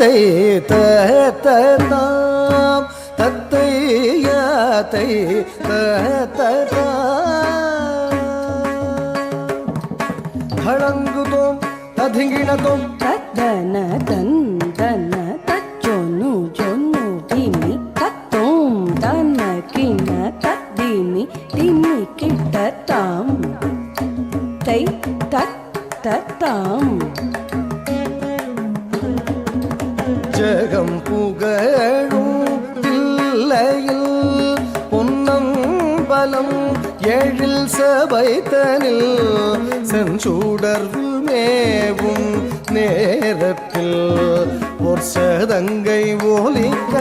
யாத்தை தாம் தத்தை யாத்தை ஹளங்குதோம் ததிங்கிணதோம் தன தன் தன தச்சொன்னு ஜொன்னு திமி தத்தோம் தன கிண தத்திமி திமி கிட்டத்தாம் தை தத்தத்தாம் ஜகம் புகழும் தில்லையில் பொன்னம்பலம் எழில் சபைத்தனில் செஞ்சூடர்வு மேவும் நேரத்தில் ஒரு சதங்கை ஒலிக்க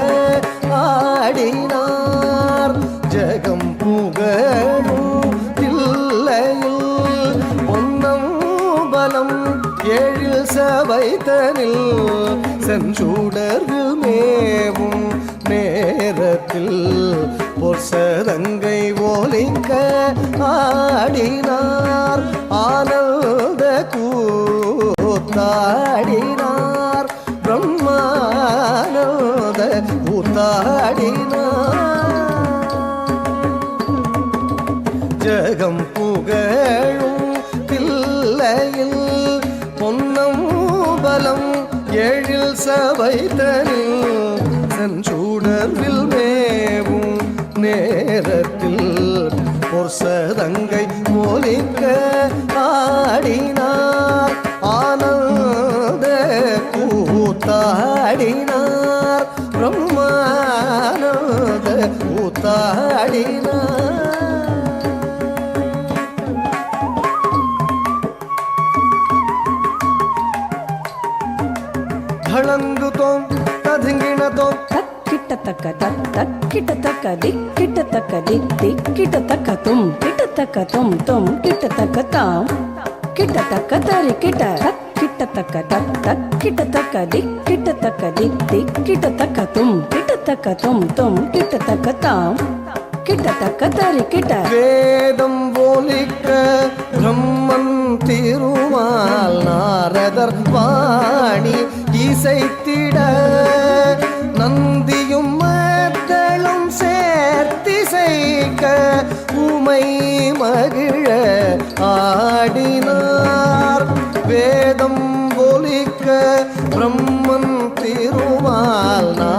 ஆடினார். ஜகம் புகழும் தில்லையில் பொன்னம்பலம் எழில் சபைத்தனில் செஞ்சூடர்வு மேவும் நேரத்தில் பொற்சதங்கை ஒலிக்க ஆடினார். ஆனந்த கூத்தாடினார். பிரம்மானந்த கூத்தாடினார். ஜகம் புகழும் தில்லையில் பொன்னம்பலம் எழில் சபைத்தனில் செஞ்சூடர்வில் மேவும் நேரத்தில் ஒரு சதங்கை ஒலிக்க ஆடினார். ஆனந்த கூத்தாடினார். பிரம்மானந்த கூத்தாடினார். ஹளங்குதோம் ததிங்கிணதோம் கிட்டத்தக்க கிட்டத்தக்க கிட்டத்தக்க கிட்டத்தக்க தும் கிட்டத்தக்க தாம் கிட்டத்தக்க தரி கிட்டத்தக்க கிட்டத்தக்க கிட்டத்தக்க தும் கிட்டத்தக்க தாம் கிட்டத்தக்க தரி வேதம் போலிக்க பிரம்மன் திருமால் நாரதர் வாணி இசைத்திட நந்தியும் மக்களும் சேர்த்திசைக்க உமை மகிழ ஆடினார்.